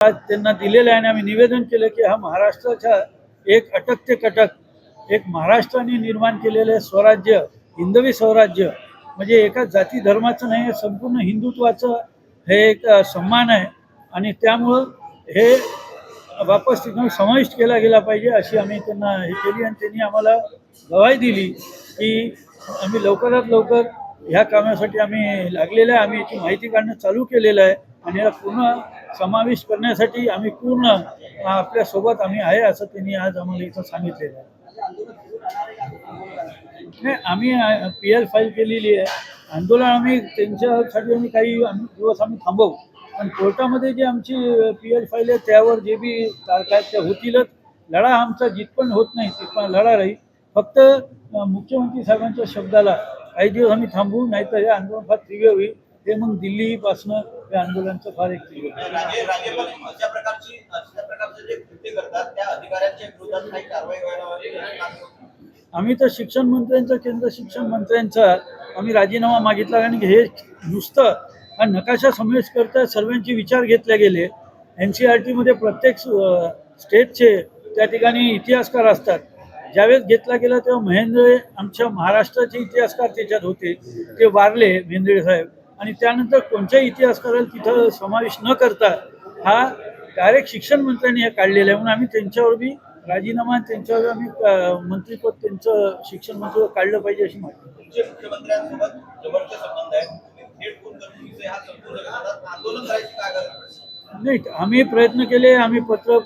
आज त्यांना दिलेलं आहे आणि आम्ही निवेदन केलं की हा महाराष्ट्राच्या एक अटक ते कटक एक महाराष्ट्राने निर्माण केलेलं स्वराज्य, हिंदवी स्वराज्य म्हणजे एका जाती धर्माचं नाही, संपूर्ण हिंदुत्वाचं हे एक सन्मान आहे आणि त्यामुळं हे वापस तिथून समाविष्ट केला गेला पाहिजे अशी आम्ही त्यांना हे केली आणि त्यांनी आम्हाला ग्वाही दिली की आम्ही लवकरात लवकर ह्या कामासाठी आम्ही लागलेलं आहे. आम्ही याची माहिती काढणं चालू केलेलं आहे आणि याला पूर्ण समावेश करण्यासाठी आम्ही पूर्ण आपल्यासोबत आम्ही आहे असं त्यांनी आज आम्हाला इथं सांगितलेलं आहे. नाही, आम्ही PL फाईल केलेली आहे. आंदोलन आम्ही त्यांच्यासाठी आम्ही काही दिवस आम्ही थांबवू, पण कोर्टामध्ये जे आमची PL फाईल आहे त्यावर जे बी तारखा आहेत त्या होतीलच. लढा आमचा जिथपण होत नाही तिथपण लढा राहील. फक्त मुख्यमंत्री साहेबांच्या शब्दाला काही दिवस आम्ही थांबवू, नाहीतर हे आंदोलन फार तीव्र होईल. ते मग दिल्लीपासनं या आंदोलनाचं फार एक तीव्र आम्ही तर शिक्षण मंत्र्यांचा, केंद्र शिक्षण मंत्र्यांचा आम्ही राजीनामा मागितला कारण हे नुसतं हा नकाशा समावेश करता सर्वांचे विचार घेतले गेले. NCERT मध्ये प्रत्येक स्टेटचे त्या ठिकाणी इतिहासकार असतात. ज्यावेळेस घेतला गेला तेव्हा महेंद्रे आमच्या महाराष्ट्राचे इतिहासकार त्याच्यात होते, ते वारले महेंद्रे साहेब आणि त्यानंतर कोणत्याही इतिहासकाराला तिथं समावेश न करता हा डायरेक्ट शिक्षण मंत्र्यांनी हे काढलेलं आहे. म्हणून आम्ही त्यांच्यावर बी राजीनामा त्यांच्यावर आम्ही मंत्रीपद त्यांचं शिक्षण मंत्री काढलं पाहिजे अशी माहिती. नाही, आम्ही प्रयत्न केले, आम्ही पत्र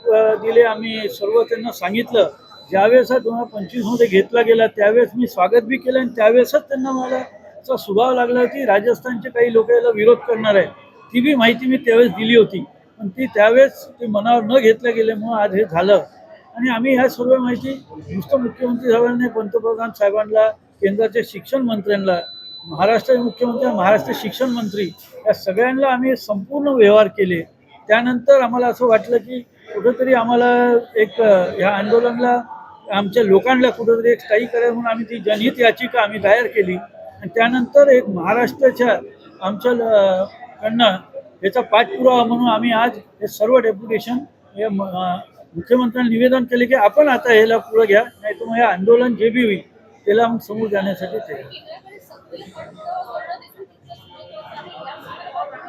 दिले, आम्ही सर्व त्यांना सांगितलं. ज्यावेळेस 2025 मध्ये घेतला गेला त्यावेळेस मी स्वागत बी केलं आणि त्यावेळेसच त्यांना मला स्वभाव लागला की राजस्थानचे काही लोक याला विरोध करणार आहे. ती बी माहिती मी त्यावेळेस दिली होती, पण ती त्यावेळेस ते मनावर न घेतल्या गेल्यामुळं आज हे झालं. आणि आम्ही ह्या सर्व माहिती नुसतं मुख्यमंत्री साहेबांनी, पंतप्रधान साहेबांना, केंद्राच्या शिक्षण मंत्र्यांना, महाराष्ट्राचे मुख्यमंत्री, महाराष्ट्र शिक्षण मंत्री या सगळ्यांना आम्ही संपूर्ण व्यवहार केले. त्यानंतर आम्हाला असं वाटलं की कुठंतरी आम्हाला एक ह्या आंदोलनाला आमच्या लोकांना कुठंतरी एक स्थायी करायला म्हणून आम्ही ती जनहित याचिका आम्ही दायर केली आणि त्यानंतर एक महाराष्ट्राच्या आमच्या कडनं याचा पाठपुरावा म्हणून आम्ही आज हे सर्व डेप्युटेशन हे मुख्यमंत्र्यांना निवेदन केले की आपण आता ह्याला पुढं घ्या, नाही तर मग हे आंदोलन जे बी होईल त्याला मग समोर जाण्यासाठी ते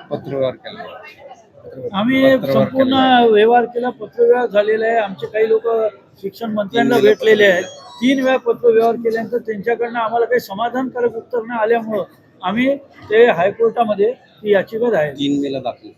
पत्रव्यवहार केला. आम्ही संपूर्ण व्यवहार केला. पत्रव्यवहार झालेला आहे. आमचे काही लोक शिक्षण मंत्र्यांना भेटलेले आहेत. 3 वेळा पत्रव्यवहार केल्यानंतर त्यांच्याकडनं आम्हाला काही समाधानकारक उत्तर न आल्यामुळं आम्ही ते हायकोर्टामध्ये ती याचिका आहे 3 मेला दाखल